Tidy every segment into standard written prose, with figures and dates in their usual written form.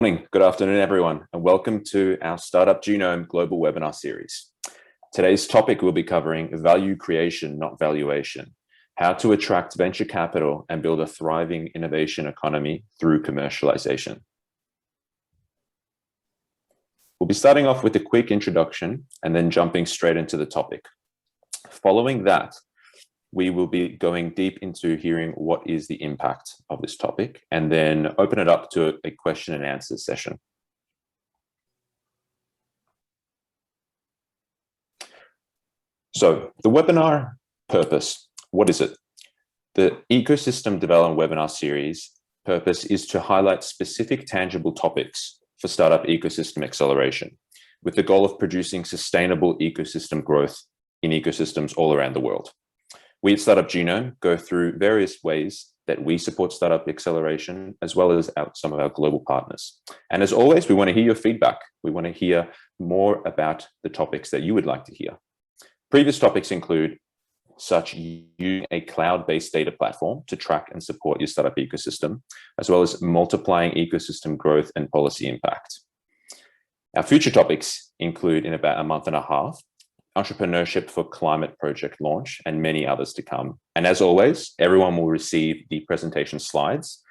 Morning, good afternoon, everyone, and welcome to our Startup Genome Global Webinar Series. Today's topic will be covering value creation, not valuation, how to attract venture capital and build a thriving innovation economy through commercialization. We'll be starting off with a quick introduction and then jumping straight into the topic. Following that, we will be going deep into hearing what is the impact of this topic and then open it up to a question and answer session. So the webinar purpose, what is it? The Ecosystem Development Webinar Series purpose is to highlight specific tangible topics for startup ecosystem acceleration with the goal of producing sustainable ecosystem growth in ecosystems all around the world. We at Startup Genome go through various ways that we support startup acceleration, as well as some of our global partners. And as always, we want to hear your feedback. We want to hear more about the topics that you would like to hear. Previous topics include such using a cloud-based data platform to track and support your startup ecosystem, as well as multiplying ecosystem growth and policy impact. Our future topics include, in about a month and a half, entrepreneurship for climate project launch, and many others to come. And as always, everyone will receive the presentation slides,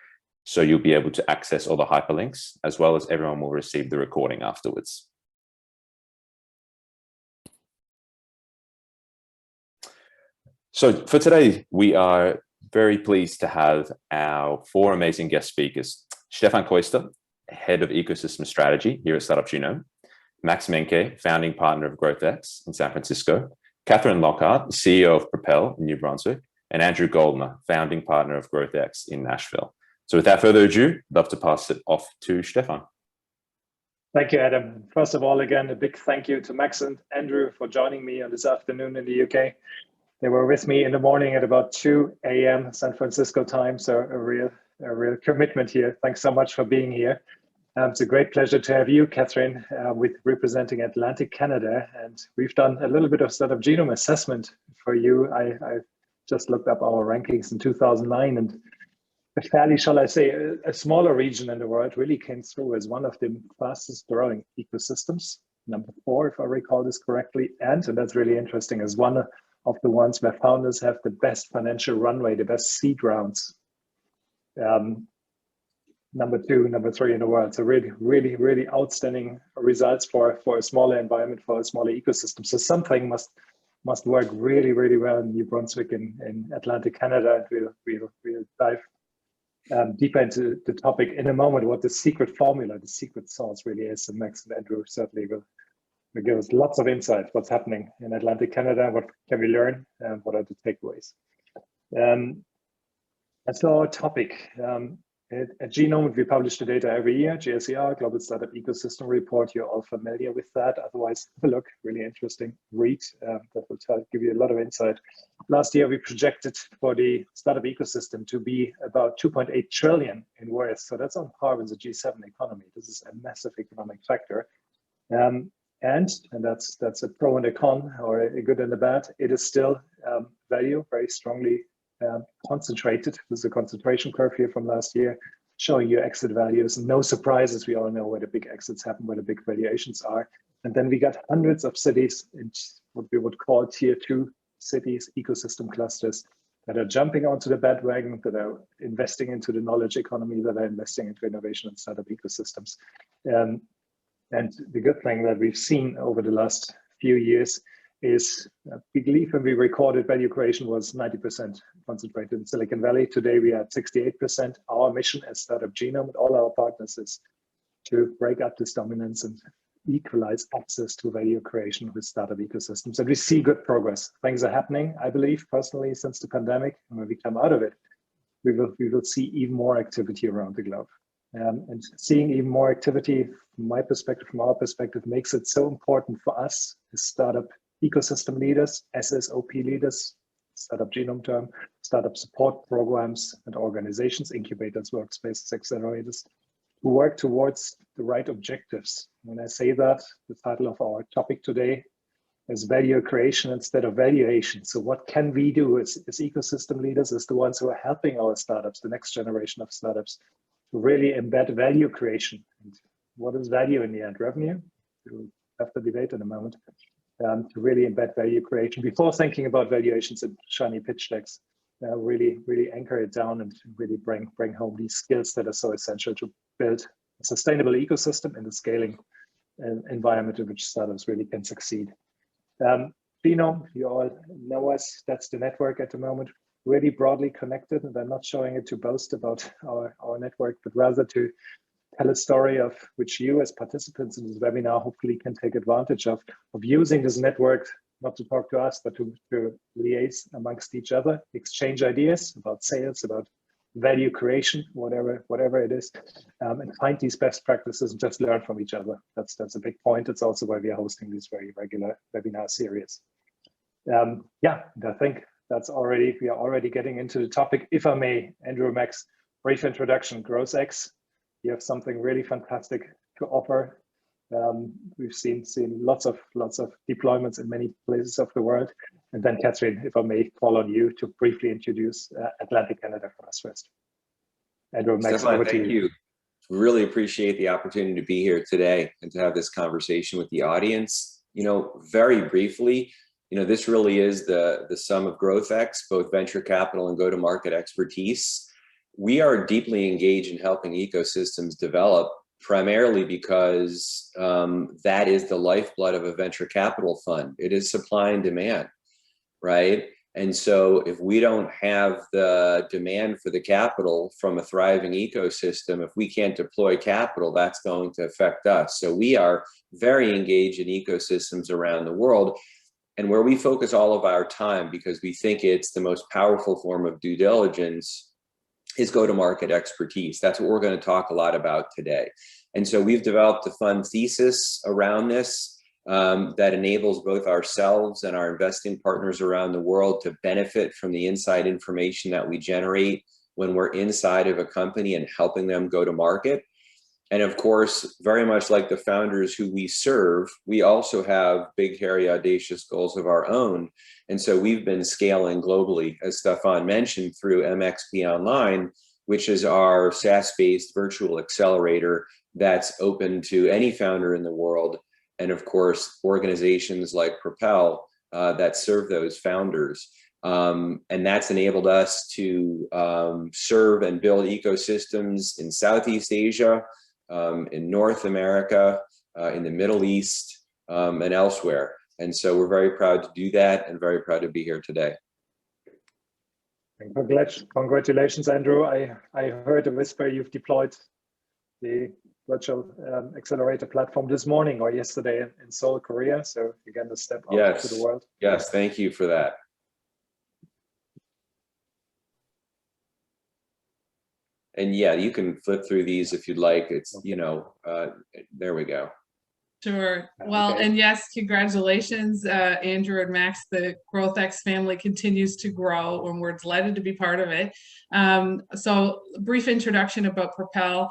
so you'll be able to access all the hyperlinks, as well as everyone will receive the recording afterwards. So for today, we are very pleased to have our four amazing guest speakers. Stephan Kuester, Head of Ecosystem Strategy here at Startup Genome. Max Menke, founding partner of GrowthX in San Francisco, Kathryn Lockhart, CEO of Propel in New Brunswick, and Andrew Goldner, founding partner of GrowthX in Nashville. So without further ado, I'd love to pass it off to Stephan. Thank you, Adam. First of all, again, a big thank you to Max and Andrew for joining me on this afternoon in the UK. They were with me in the morning at about 2 a.m. San Francisco time, so a real commitment here. Thanks so much for being here. It's a great pleasure to have you, Kathryn, with representing Atlantic Canada. And we've done a little bit of Startup Genome assessment for you. I just looked up our rankings in 2009, and a fairly, shall I say, a smaller region in the world really came through as one of the fastest growing ecosystems. Number 4, if I recall this correctly. And that's really interesting, as one of the ones where founders have the best financial runway, the best seed rounds. Number 2, number 3 in the world. So really outstanding results for a smaller environment, for a smaller ecosystem. So something must work really well in New Brunswick in Atlantic Canada. We'll dive deeper into the topic in a moment, what the secret formula, the secret sauce really is. And Max and Andrew certainly will give us lots of insight what's happening in Atlantic Canada, what can we learn, and what are the takeaways. That's our topic. At Genome, we publish the data every year, GSER, Global Startup Ecosystem Report. You're all familiar with that. Otherwise, have a look, really interesting read that will give you a lot of insight. Last year, we projected for the startup ecosystem to be about 2.8 trillion in worth. So that's on par with the G7 economy. This is a massive economic factor. And that's a pro and a con, or a good and a bad. It is still value, very strongly concentrated. There's a concentration curve here from last year showing you exit values. No surprises, we all know where the big exits happen, where the big valuations are. And then we got hundreds of cities in what we would call tier 2 cities, ecosystem clusters, that are jumping onto the bandwagon, that are investing into the knowledge economy, that are investing into innovation and startup ecosystems. And the good thing that we've seen over the last few years is, we believe when we recorded, value creation was 90% concentrated in Silicon Valley. Today we are at 68%. Our mission as Startup Genome and all our partners is to break up this dominance and equalize access to value creation with startup ecosystems. And we see good progress. Things are happening, I believe, personally, since the pandemic. And when we come out of it, we will see even more activity around the globe. And seeing even more activity, from my perspective, from our perspective, makes it so important for us as startup ecosystem leaders, SSOP leaders, Startup Genome term, startup support programs and organizations, incubators, workspaces, accelerators, who work towards the right objectives. When I say that, the title of our topic today is value creation instead of valuation. So what can we do as ecosystem leaders, as the ones who are helping our startups, the next generation of startups, really embed value creation. And what is value in the end? Revenue? We'll have the debate in a moment. To really embed value creation before thinking about valuations and shiny pitch decks. Really anchor it down and really bring home these skills that are so essential to build a sustainable ecosystem in the scaling environment in which startups really can succeed. Genome, you all know us, that's the network at the moment, really broadly connected, and I'm not showing it to boast about our network, but rather to tell a story of which you as participants in this webinar hopefully can take advantage of using this network, not to talk to us, but to liaise amongst each other, exchange ideas about sales, about value creation, whatever it is, and find these best practices and just learn from each other. That's a big point. It's also why we are hosting these very regular webinar series. Yeah, and I think we are already getting into the topic. If I may, Andrew, Max, brief introduction, GrowthX. You have something really fantastic to offer. We've seen lots of deployments in many places of the world. And then Kathryn, if I may call on you to briefly introduce Atlantic Canada for us first. Andrew, Max, Stephan, thank you. Really appreciate the opportunity to be here today and to have this conversation with the audience. You know, very briefly, you know, this really is the sum of GrowthX, both venture capital and go-to-market expertise. We are deeply engaged in helping ecosystems develop, primarily because that is the lifeblood of a venture capital fund. It is supply and demand, right? And so if we don't have the demand for the capital from a thriving ecosystem, if we can't deploy capital, that's going to affect us. So we are very engaged in ecosystems around the world. And where we focus all of our time, because we think it's the most powerful form of due diligence, is go-to-market expertise. That's what we're going to talk a lot about today. And so we've developed a fund thesis around this that enables both ourselves and our investing partners around the world to benefit from the inside information that we generate when we're inside of a company and helping them go to market. And of course, very much like the founders who we serve, we also have big, hairy, audacious goals of our own. And so we've been scaling globally, as Stephan mentioned, through MXP Online, which is our SaaS-based virtual accelerator that's open to any founder in the world. And of course, organizations like Propel that serve those founders. And that's enabled us to serve and build ecosystems in Southeast Asia, in North America, in the Middle East, and elsewhere. And so we're very proud to do that and very proud to be here today. Congratulations, Andrew. I heard a whisper you've deployed the virtual accelerator platform this morning or yesterday in Seoul, Korea. So again, a step out to the world. Yes, thank you for that. And yeah, you can flip through these if you'd like. It's, you know, there we go. Sure. Well, and yes, congratulations, Andrew and Max. The GrowthX family continues to grow and we're delighted to be part of it. So a brief introduction about Propel.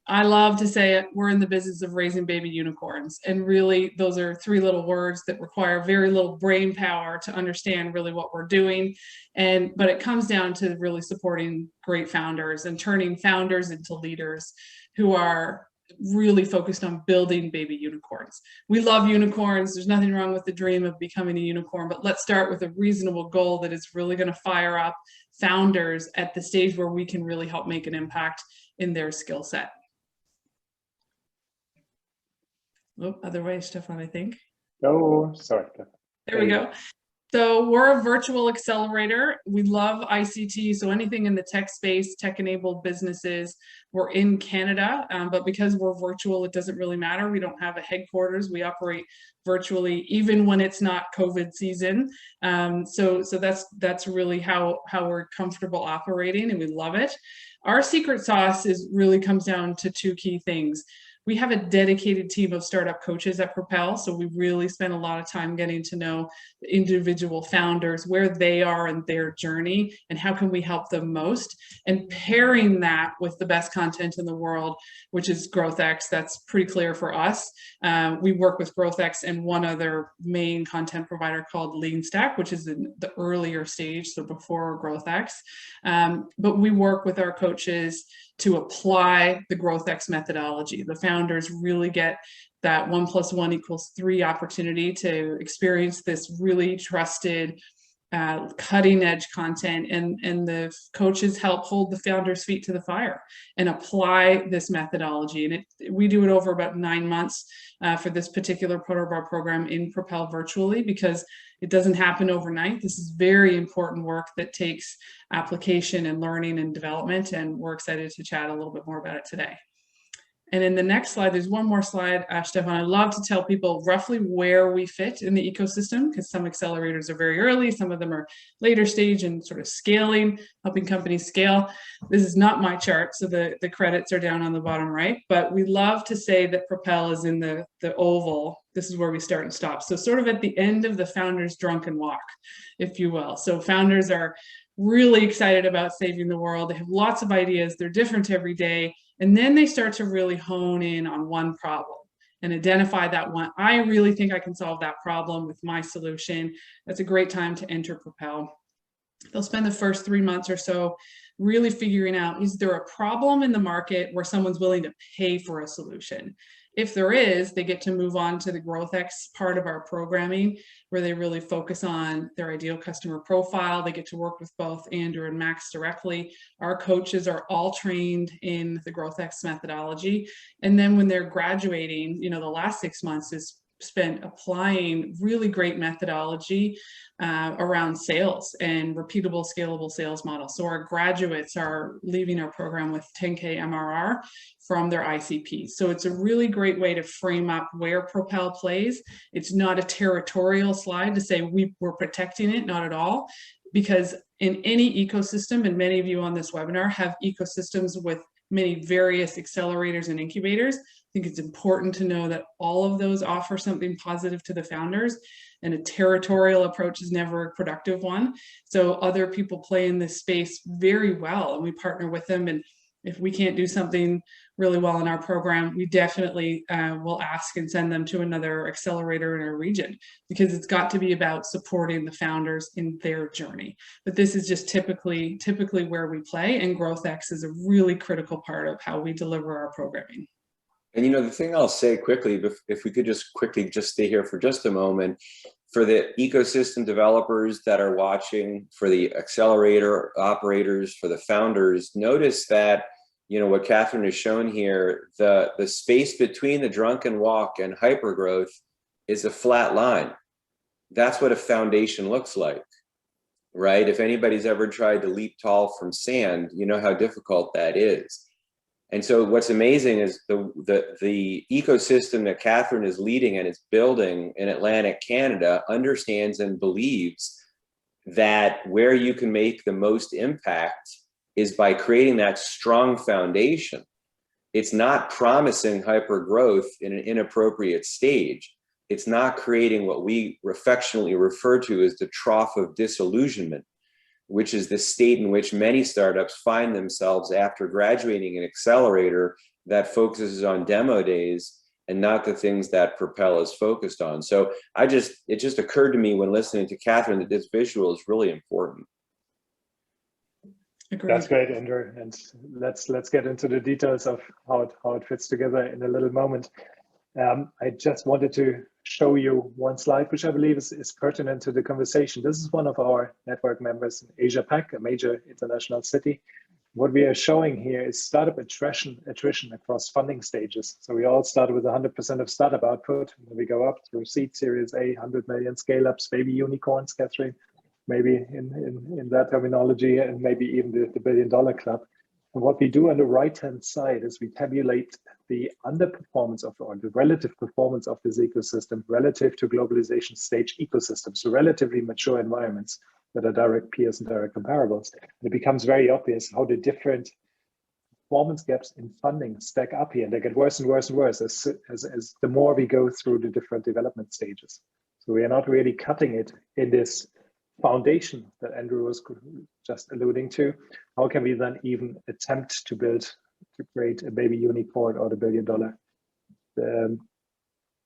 I love to say we're in the business of raising baby unicorns. And really, those are three little words that require very little brain power to understand really what we're doing. But it comes down to really supporting great founders and turning founders into leaders who are really focused on building baby unicorns. We love unicorns. There's nothing wrong with the dream of becoming a unicorn, but let's start with a reasonable goal that is really going to fire up founders at the stage where we can really help make an impact in their skill set. Oh, other way, Stephan, I think. Oh, sorry. There we go. So we're a virtual accelerator. We love ICT. So anything in the tech space, tech-enabled businesses, we're in Canada, but because we're virtual, it doesn't really matter. We don't have a headquarters. We operate virtually, even when it's not COVID season. So that's really how we're comfortable operating, and we love it. Our secret sauce really comes down to two key things. We have a dedicated team of startup coaches at Propel, so we really spend a lot of time getting to know the individual founders, where they are in their journey, and how can we help them most, and pairing that with the best content in the world, which is GrowthX. That's pretty clear for us. We work with GrowthX and one other main content provider called LeanStack, which is in the earlier stage, so before GrowthX. But we work with our coaches to apply the GrowthX methodology. The founders really get that 1 + 1 = 3 opportunity to experience this really trusted, cutting edge content, and the coaches help hold the founders' feet to the fire and apply this methodology. And we do it over about 9 months for this particular part of our program in Propel virtually, because it doesn't happen overnight. This is very important work that takes application and learning and development, and we're excited to chat a little bit more about it today. And in the next slide, there's one more slide, Stephan. I love to tell people roughly where we fit in the ecosystem, because some accelerators are very early, some of them are later stage and sort of scaling, helping companies scale. This is not my chart, so the credits are down on the bottom right, but we love to say that Propel is in the oval. This is where we start and stop. So sort of at the end of the founder's drunken walk, if you will. So founders are really excited about saving the world. They have lots of ideas. They're different every day. And then they start to really hone in on one problem and identify that one. I really think I can solve that problem with my solution. That's a great time to enter Propel. They'll spend the first 3 months or so really figuring out, is there a problem in the market where someone's willing to pay for a solution? If there is, they get to move on to the GrowthX part of our programming, where they really focus on their ideal customer profile. They get to work with both Andrew and Max directly. Our coaches are all trained in the GrowthX methodology. And then when they're graduating, the last 6 months is spent applying really great methodology around sales and repeatable, scalable sales models. So our graduates are leaving our program with 10K MRR from their ICP. So it's a really great way to frame up where Propel plays. It's not a territorial slide to say we're protecting it, not at all, because in any ecosystem, and many of you on this webinar have ecosystems with many various accelerators and incubators, I think it's important to know that all of those offer something positive to the founders, and a territorial approach is never a productive one. So other people play in this space very well, and we partner with them. And if we can't do something really well in our program, we definitely will ask and send them to another accelerator in our region, because it's got to be about supporting the founders in their journey. But this is just typically where we play, and GrowthX is a really critical part of how we deliver our programming. And the thing I'll say quickly, if we could just quickly stay here for just a moment, for the ecosystem developers that are watching, for the accelerator operators, for the founders, notice that, what Kathryn has shown here, the space between the drunken walk and hypergrowth is a flat line. That's what a foundation looks like, right? If anybody's ever tried to leap tall from sand, you know how difficult that is. And so what's amazing is the ecosystem that Kathryn is leading and is building in Atlantic Canada understands and believes that where you can make the most impact is by creating that strong foundation. It's not promising hyper growth in an inappropriate stage. It's not creating what we affectionately refer to as the trough of disillusionment, which is the state in which many startups find themselves after graduating an accelerator that focuses on demo days and not the things that Propel is focused on. So it just occurred to me when listening to Kathryn that this visual is really important. Agreed. That's great, Andrew. And let's get into the details of how it fits together in a little moment. I just wanted to show you one slide, which I believe is pertinent to the conversation. This is one of our network members in Asia Pac, a major international city. What we are showing here is startup attrition across funding stages. So we all start with 100% of startup output. We go up through seed, Series A, 100 million scale-ups, baby unicorns, Kathryn, maybe in that terminology, and maybe even the $1 billion club. And what we do on the right-hand side is we tabulate the underperformance or the relative performance of this ecosystem relative to globalization stage ecosystems, so relatively mature environments that are direct peers and direct comparables. And it becomes very obvious how the different performance gaps in funding stack up here. And they get worse and worse and worse as the more we go through the different development stages. So we are not really cutting it in this foundation that Andrew was just alluding to. How can we then even attempt to create a baby unicorn or the $1 billion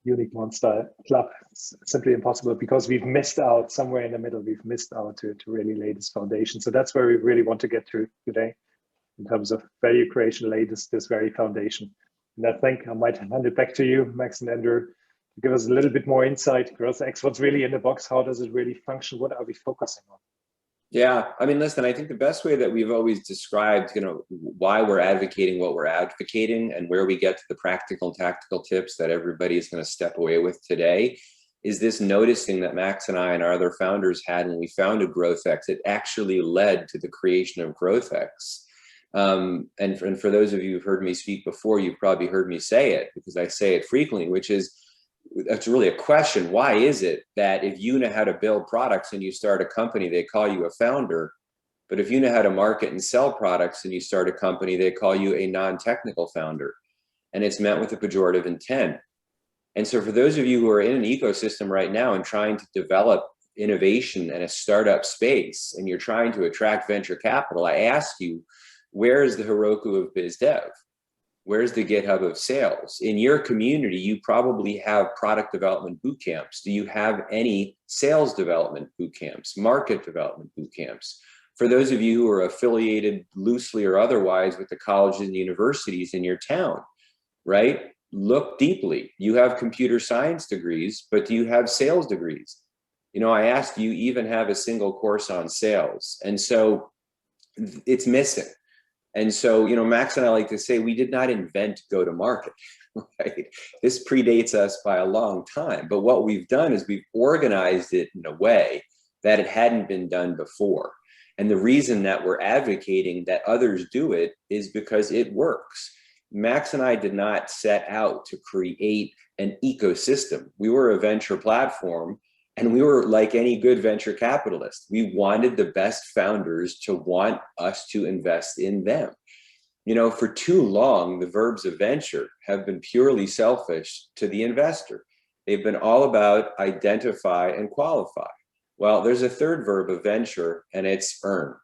unicorn style club? It's simply impossible, because we've missed out somewhere in the middle. We've missed out to really lay this foundation. So that's where we really want to get to today. in terms of value creation lay this very foundation. And I think I might hand it back to you, Max and Andrew, to give us a little bit more insight. GrowthX, what's really in the box? How does it really function? What are we focusing on? Yeah, I mean, listen, I think the best way that we've always described, why we're advocating what we're advocating and where we get to the practical and tactical tips that everybody is going to step away with today is this noticing that Max and I and our other founders had when we founded GrowthX. It actually led to the creation of GrowthX. And for those of you who've heard me speak before, you've probably heard me say it because I say it frequently, which is, it's really a question. Why is it that if you know how to build products and you start a company, they call you a founder? But if you know how to market and sell products and you start a company, they call you a non-technical founder. And it's meant with a pejorative intent. And so for those of you who are in an ecosystem right now and trying to develop innovation in a startup space, and you're trying to attract venture capital, I ask you, where is the Heroku of biz dev? Where's the GitHub of sales? In your community, you probably have product development boot camps. Do you have any sales development boot camps, market development boot camps? For those of you who are affiliated loosely or otherwise with the colleges and universities in your town, right? Look deeply. You have computer science degrees, but do you have sales degrees? I asked, do you even have a single course on sales? And so it's missing. And so, Max and I like to say, we did not invent go-to-market, right? This predates us by a long time. But what we've done is we've organized it in a way that it hadn't been done before. And the reason that we're advocating that others do it is because it works. Max and I did not set out to create an ecosystem. We were a venture platform, and we were like any good venture capitalist. We wanted the best founders to want us to invest in them. For too long, the verbs of venture have been purely selfish to the investor. They've been all about identify and qualify. Well, there's a third verb of venture, and it's earn,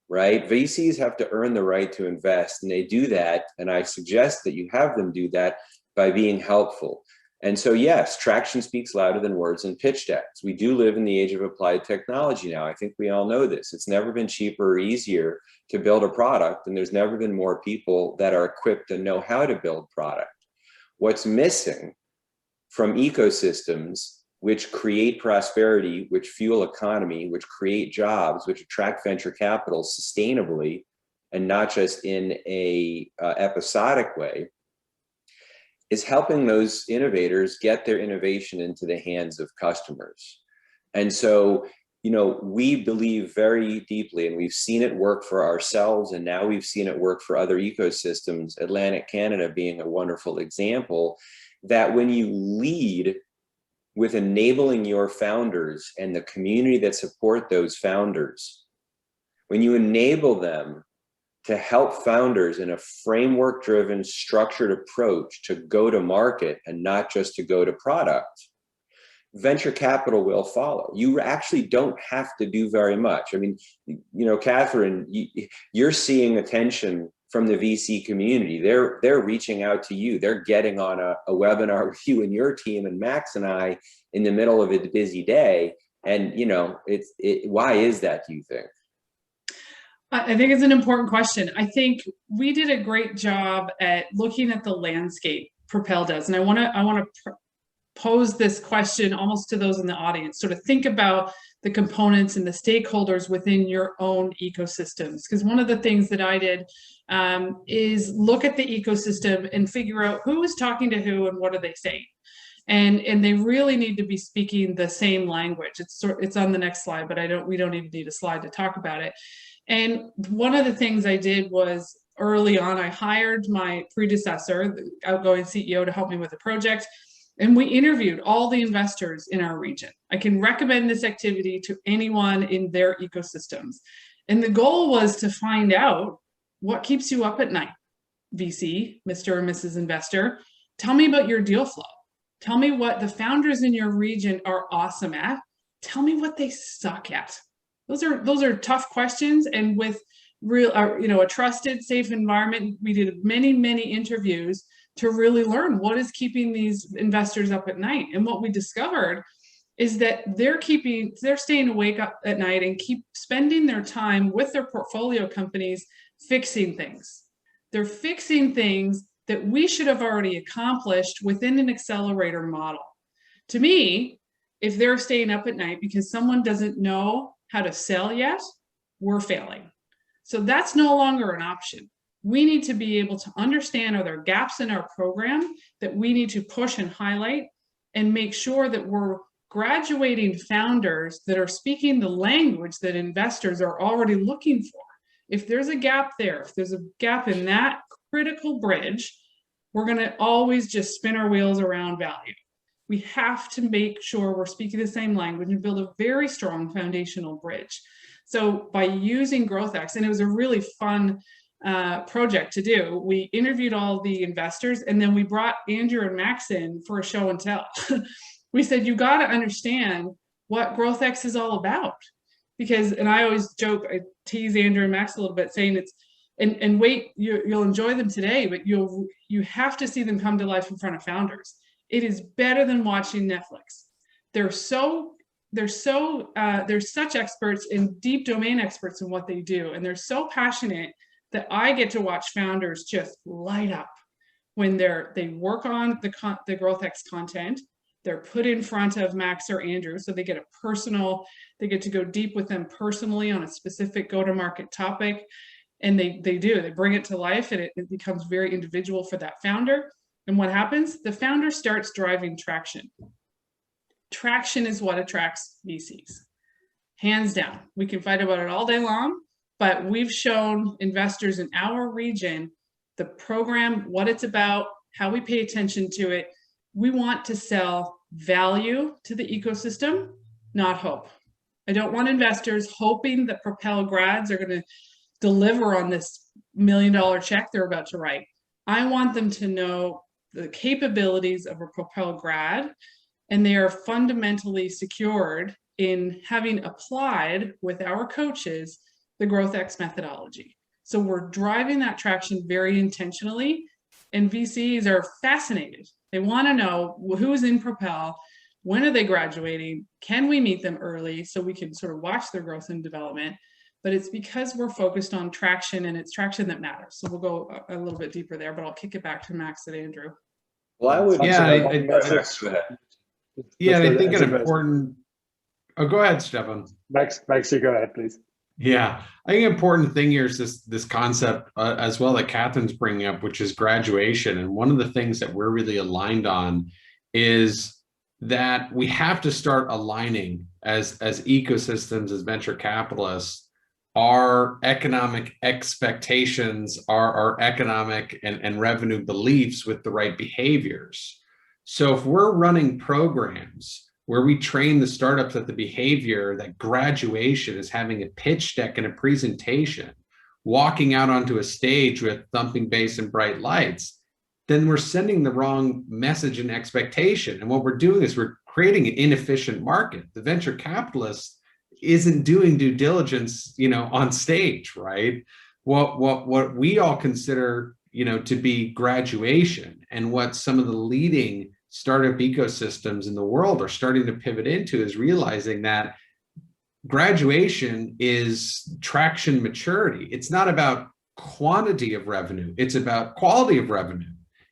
right? VCs have to earn the right to invest, and they do that. And I suggest that you have them do that by being helpful. And so, yes, traction speaks louder than words and pitch decks. We do live in the age of applied technology now. I think we all know this. It's never been cheaper or easier to build a product, and there's never been more people that are equipped and know how to build product. What's missing from ecosystems which create prosperity, which fuel economy, which create jobs, which attract venture capital sustainably, and not just in a episodic way, is helping those innovators get their innovation into the hands of customers. And so, we believe very deeply, and we've seen it work for ourselves, and now we've seen it work for other ecosystems, Atlantic Canada being a wonderful example, that when you lead with enabling your founders and the community that support those founders, when you enable them to help founders in a framework-driven, structured approach to go to market and not just to go to product, venture capital will follow. You actually don't have to do very much. I mean, Kathryn, you're seeing attention from the VC community. They're reaching out to you. They're getting on a webinar with you and your team and Max and I in the middle of a busy day. And, why is that, do you think? I think it's an important question. I think we did a great job at looking at the landscape Propel does. And I want to pose this question almost to those in the audience. Sort of think about the components and the stakeholders within your own ecosystems. Because one of the things that I did is look at the ecosystem and figure out who is talking to who and what are they saying. And they really need to be speaking the same language. It's on the next slide, but we don't even need a slide to talk about it. And one of the things I did was early on, I hired my predecessor, the outgoing CEO, to help me with the project. And we interviewed all the investors in our region. I can recommend this activity to anyone in their ecosystems. And the goal was to find out what keeps you up at night. VC, Mr. or Mrs. Investor, tell me about your deal flow. Tell me what the founders in your region are awesome at. Tell me what they suck at. Those are tough questions, and with a trusted, safe environment, we did many interviews to really learn what is keeping these investors up at night. And what we discovered is that they're staying awake up at night and keep spending their time with their portfolio companies fixing things. They're fixing things that we should have already accomplished within an accelerator model. To me, if they're staying up at night because someone doesn't know how to sell yet, we're failing. So that's no longer an option. We need to be able to understand, are there gaps in our program that we need to push and highlight and make sure that we're graduating founders that are speaking the language that investors are already looking for. If there's a gap there, if there's a gap in that critical bridge, we're going to always just spin our wheels around value. We have to make sure we're speaking the same language and build a very strong foundational bridge. So by using GrowthX, and it was a really fun project to do, we interviewed all the investors, and then we brought Andrew and Max in for a show and tell. We said, you got to understand what GrowthX is all about. Because, and I always joke, I tease Andrew and Max a little bit, saying it's, and wait, you'll enjoy them today, but you have to see them come to life in front of founders. It is better than watching Netflix. They're such experts and deep domain experts in what they do, and they're so passionate that I get to watch founders just light up when they work on the GrowthX content. They're put in front of Max or Andrew, so they get they get to go deep with them personally on a specific go-to-market topic, and they bring it to life, and it becomes very individual for that founder. And what happens? The founder starts driving traction. Traction is what attracts VCs, hands down. We can fight about it all day long, but we've shown investors in our region the program, what it's about, how we pay attention to it. We want to sell value to the ecosystem, not hope. I don't want investors hoping that Propel grads are going to deliver on this $1 million check they're about to write. I want them to know the capabilities of a Propel grad, and they are fundamentally secured in having applied with our coaches the GrowthX methodology. So we're driving that traction very intentionally, and VCs are fascinated. They want to know who's in Propel, when are they graduating, can we meet them early so we can sort of watch their growth and development. But it's because we're focused on traction, and it's traction that matters. So we'll go a little bit deeper there, but I'll kick it back to Max and Andrew. Well, I would. I think an important. Oh, go ahead, Stephan. Max, you go ahead, please. Yeah, I think an important thing here is this concept as well that Kathryn's bringing up, which is graduation. And one of the things that we're really aligned on is that we have to start aligning as ecosystems, as venture capitalists, our economic expectations, our economic and revenue beliefs with the right behaviors. So if we're running programs where we train the startups at the behavior that graduation is having a pitch deck and a presentation, walking out onto a stage with thumping bass and bright lights, then we're sending the wrong message and expectation. And what we're doing is we're creating an inefficient market. The venture capitalist isn't doing due diligence, on stage, right? What we all consider, to be graduation, and what some of the leading startup ecosystems in the world are starting to pivot into is realizing that graduation is traction maturity. It's not about quantity of revenue. It's about quality of revenue.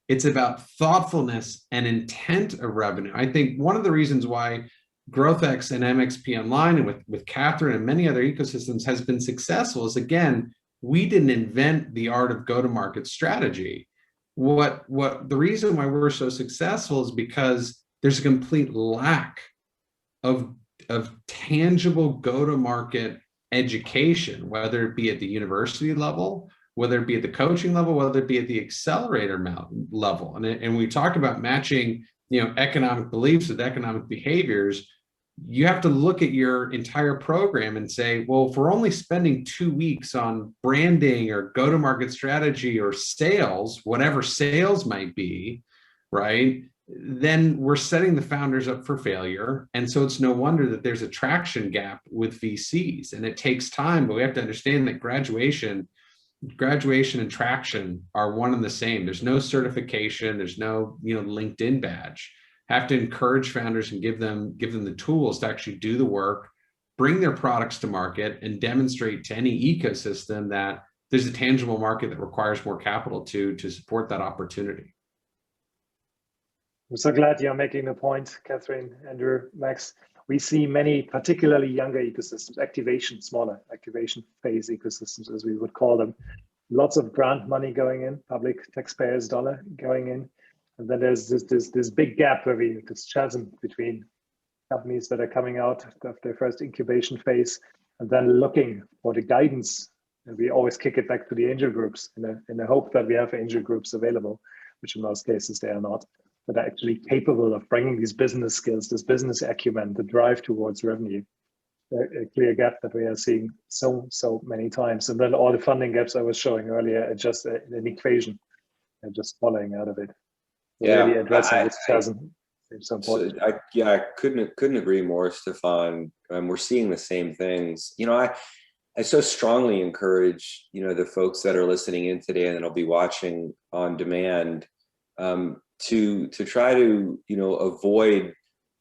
It's about thoughtfulness and intent of revenue. I think one of the reasons why GrowthX and MXP Online and with Kathryn and many other ecosystems has been successful is, again, we didn't invent the art of go-to-market strategy. What the reason why we're so successful is because there's a complete lack of tangible go-to-market education, whether it be at the university level, whether it be at the coaching level, whether it be at the accelerator level. And we talk about matching, economic beliefs with economic behaviors. You have to look at your entire program and say, well, if we're only spending 2 weeks on branding or go-to-market strategy or sales, whatever sales might be, right, then we're setting the founders up for failure. And so it's no wonder that there's a traction gap with VCs, and it takes time, but we have to understand that graduation and traction are one and the same. There's no certification, there's no, LinkedIn badge. Have to encourage founders and give them the tools to actually do the work, bring their products to market, and demonstrate to any ecosystem that there's a tangible market that requires more capital to support that opportunity. I'm so glad you're making the point, Kathryn, Andrew, Max. We see many particularly younger ecosystems, smaller activation phase ecosystems, as we would call them. Lots of grant money going in, public taxpayers' dollar going in. And then there's this big gap this chasm between companies that are coming out of their first incubation phase and then looking for the guidance. And we always kick it back to the angel groups in the hope that we have angel groups available, which in most cases they are not, that are actually capable of bringing these business skills, this business acumen, the drive towards revenue. A clear gap that we are seeing so many times. And then all the funding gaps I was showing earlier are just an equation and just following out of it. Yeah, really addressing this chasm. So important. I couldn't agree more, Stephan. We're seeing the same things. You know, I so strongly encourage, you know, the folks that are listening in today and that'll be watching on demand to try to, you know, avoid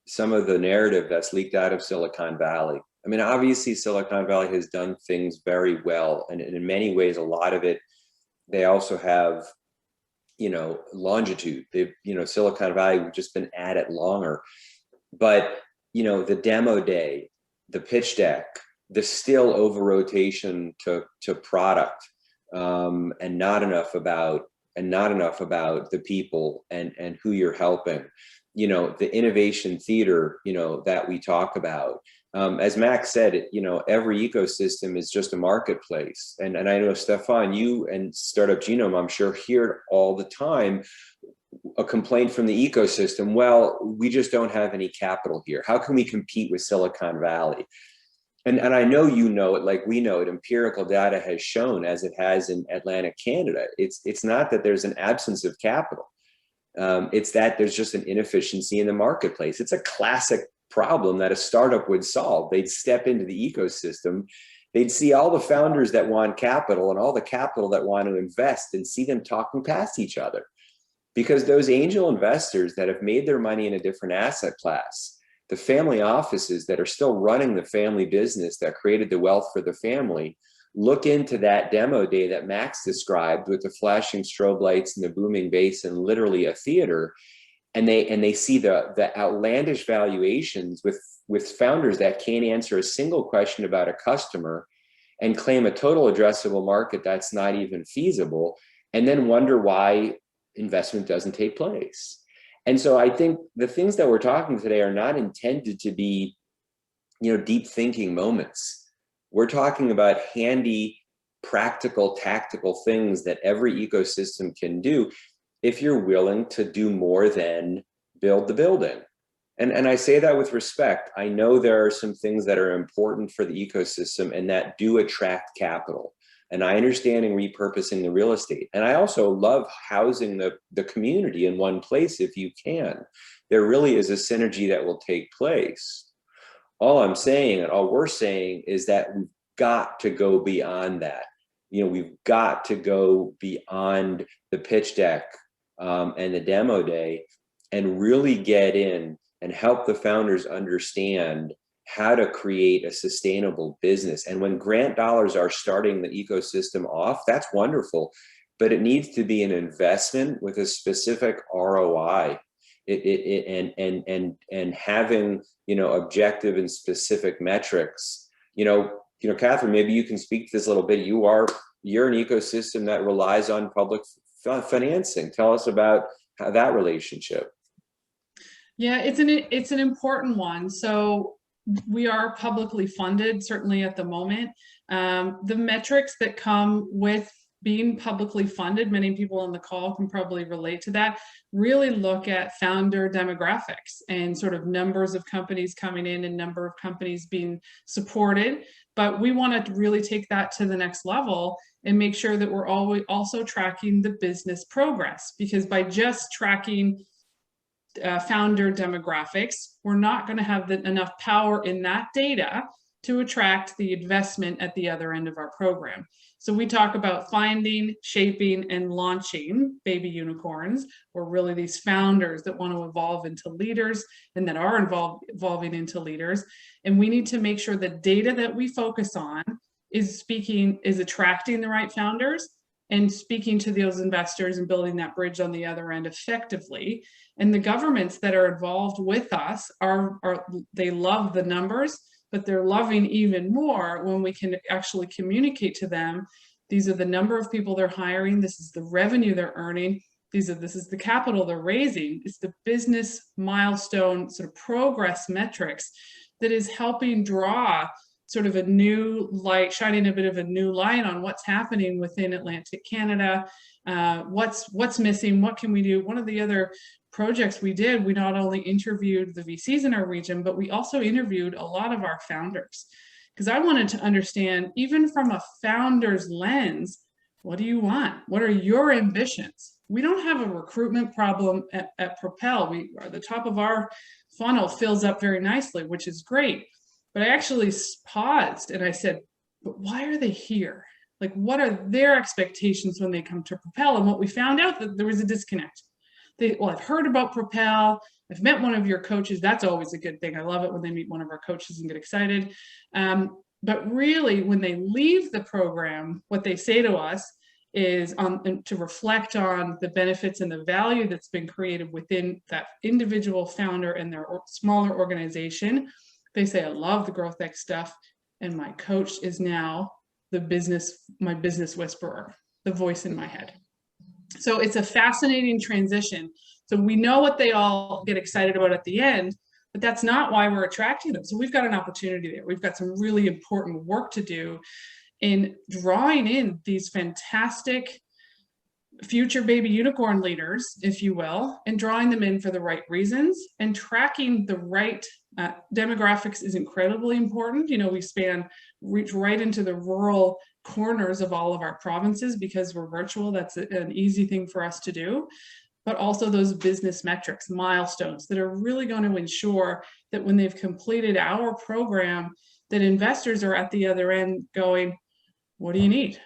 some of the narrative that's leaked out of Silicon Valley. I mean, obviously Silicon Valley has done things very well, and in many ways, a lot of it, they also have, you know, longitude. They've, you know, Silicon Valley have just been at it longer. But, you know, the demo day, the pitch deck, the still over rotation to product, and not enough about the people and who you're helping. You know, the innovation theater, you know, that we talk about. As Max said, you know, every ecosystem is just a marketplace. And I know, Stephan, you and Startup Genome, I'm sure, hear all the time a complaint from the ecosystem. Well, we just don't have any capital here. How can we compete with Silicon Valley? And I know you know it, like we know it, empirical data has shown, as it has in Atlantic Canada, it's not that there's an absence of capital. It's that there's just an inefficiency in the marketplace. It's a classic problem that a startup would solve. They'd step into the ecosystem, they'd see all the founders that want capital and all the capital that want to invest and see them talking past each other. Because those angel investors that have made their money in a different asset class, the family offices that are still running the family business that created the wealth for the family, look into that demo day that Max described with the flashing strobe lights and the booming bass and literally a theater, and they see the outlandish valuations with founders that can't answer a single question about a customer and claim a total addressable market that's not even feasible, and then wonder why investment doesn't take place. And so I think the things that we're talking today are not intended to be, you know, deep thinking moments. We're talking about handy, practical, tactical things that every ecosystem can do if you're willing to do more than build the building. And I say that with respect. I know there are some things that are important for the ecosystem and that do attract capital. And I understand in repurposing the real estate. And I also love housing the community in one place if you can. There really is a synergy that will take place. All I'm saying and all we're saying is that we've got to go beyond that. You know, we've got to go beyond the pitch deck and the demo day and really get in and help the founders understand how to create a sustainable business. And when grant dollars are starting the ecosystem off, that's wonderful, but it needs to be an investment with a specific ROI. And having, you know, objective and specific metrics. You know, Kathryn, maybe you can speak to this a little bit. You're an ecosystem that relies on public financing. Tell us about how that relationship. Yeah, it's an important one. So we are publicly funded, certainly at the moment. The metrics that come with being publicly funded, many people on the call can probably relate to that, really look at founder demographics and sort of numbers of companies coming in and number of companies being supported. But we want to really take that to the next level and make sure that we're always also tracking the business progress, because by just tracking founder demographics, we're not going to have enough power in that data to attract the investment at the other end of our program. So we talk about finding, shaping, and launching baby unicorns, or really these founders that want to evolve into leaders and that are evolving into leaders. And we need to make sure the data that we focus on is attracting the right founders and speaking to those investors and building that bridge on the other end effectively. And the governments that are involved with us they love the numbers, but they're loving even more when we can actually communicate to them, these are the number of people they're hiring, this is the revenue they're earning, this is the capital they're raising, it's the business milestone sort of progress metrics that is helping draw sort of a new light, shining a bit of a new light on what's happening within Atlantic Canada, what's missing, what can we do. One of the other projects we did, we not only interviewed the VCs in our region, but we also interviewed a lot of our founders, because I wanted to understand, even from a founder's lens, what do you want? What are your ambitions? We don't have a recruitment problem at Propel. The top of our funnel fills up very nicely, which is great. But I actually paused and I said, but why are they here? Like, what are their expectations when they come to Propel? And what we found out, that there was a disconnect. Well, I've heard about Propel. I've met one of your coaches. That's always a good thing. I love it when they meet one of our coaches and get excited. But really, when they leave the program, what they say to us is to reflect on the benefits and the value that's been created within that individual founder and their smaller organization. They say, I love the GrowthX stuff, and my coach is now my business whisperer, the voice in my head. So it's a fascinating transition. So we know what they all get excited about at the end, but that's not why we're attracting them. So we've got an opportunity there. We've got some really important work to do in drawing in these fantastic future baby unicorn leaders, if you will, and drawing them in for the right reasons, and tracking the right demographics is incredibly important. You know, we reach right into the rural corners of all of our provinces because we're virtual. That's an easy thing for us to do. But also those business metrics, milestones that are really going to ensure that when they've completed our program, that investors are at the other end going, what do you need?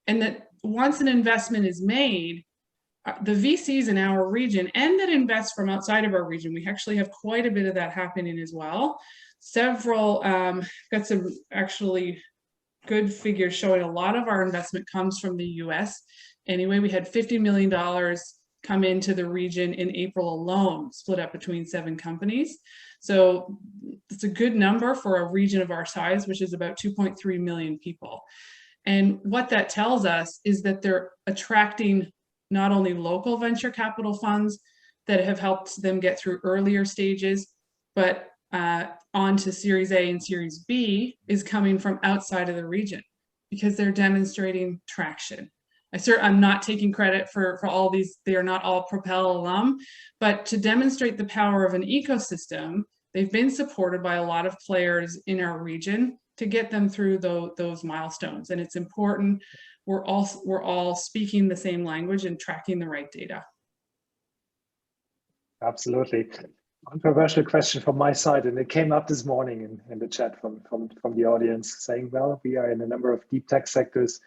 And that once an investment is made, the VCs in our region and that invest from outside of our region, we actually have quite a bit of that happening as well. Got some actually good figures showing a lot of our investment comes from the US. Anyway, we had $50 million come into the region in April alone, split up between 7 companies. So it's a good number for a region of our size, which is about 2.3 million people. And what that tells us is that they're attracting not only local venture capital funds that have helped them get through earlier stages, but on to Series A and Series B is coming from outside of the region because they're demonstrating traction. I'm not taking credit for all these, they are not all Propel alum, but to demonstrate the power of an ecosystem, they've been supported by a lot of players in our region to get them through those milestones. And it's important we're all speaking the same language and tracking the right data. Absolutely. Controversial question from my side, and it came up this morning in the chat from the audience saying, well, we are in a number of deep tech sectors.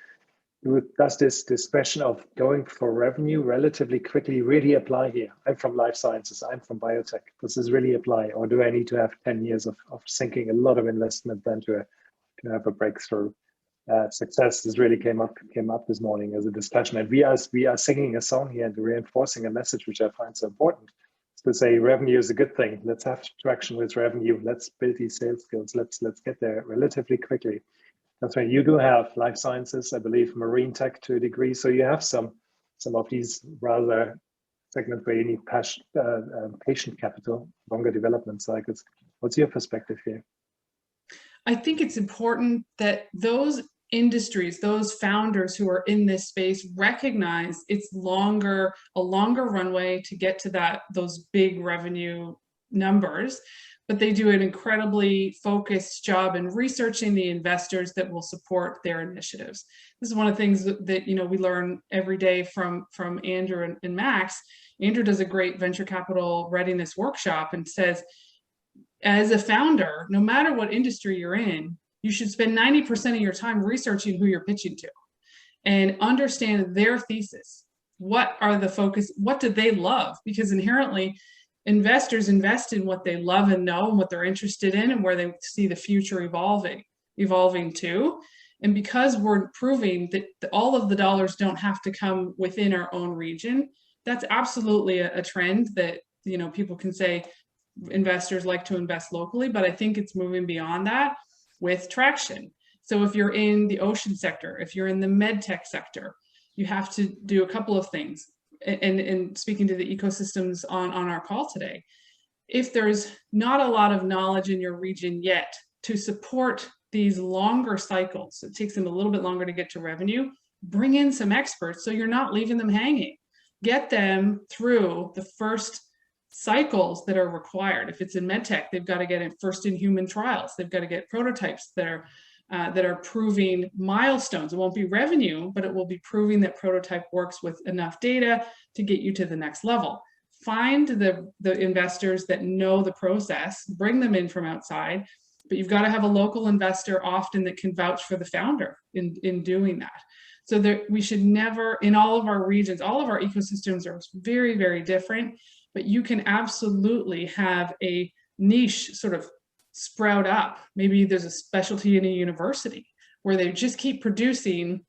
Does this question of going for revenue relatively quickly really apply here? I'm from life sciences, I'm from biotech. Does this really apply? Or do I need to have 10 years of sinking a lot of investment then to have a breakthrough? Success has really came up this morning as a discussion. And we are singing a song here and reinforcing a message which I find so important. To say revenue is a good thing. Let's have traction with revenue. Let's build these sales skills. Let's get there relatively quickly. That's why you do have life sciences, I believe, marine tech to a degree. So you have some of these rather segments where you need patient capital, longer development cycles. What's your perspective here? I think it's important that those industries, those founders who are in this space recognize it's a longer runway to get to those big revenue numbers, but they do an incredibly focused job in researching the investors that will support their initiatives. This is one of the things that we learn every day from Andrew and Max. Andrew does a great venture capital readiness workshop and says, as a founder, no matter what industry you're in, you should spend 90% of your time researching who you're pitching to and understand their thesis. What are the focus? What do they love? Because inherently, investors invest in what they love and know and what they're interested in and where they see the future evolving to. And because we're proving that all of the dollars don't have to come within our own region, that's absolutely a trend that, you know, people can say investors like to invest locally, but I think it's moving beyond that with traction. So if you're in the ocean sector, if you're in the med tech sector, you have to do a couple of things. And speaking to the ecosystems on our call today, if there's not a lot of knowledge in your region yet to support these longer cycles, it takes them a little bit longer to get to revenue, bring in some experts so you're not leaving them hanging. Get them through the first cycles that are required. If it's in medtech, they've got to get it first in human trials. They've got to get prototypes that are proving milestones. It won't be revenue, but it will be proving that prototype works with enough data to get you to the next level. Find the investors that know the process, bring them in from outside, but you've got to have a local investor often that can vouch for the founder in doing that. So that we should never, in all of our regions, all of our ecosystems are very, very different, but you can absolutely have a niche sort of sprout up. Maybe there's a specialty in a university where they just keep producing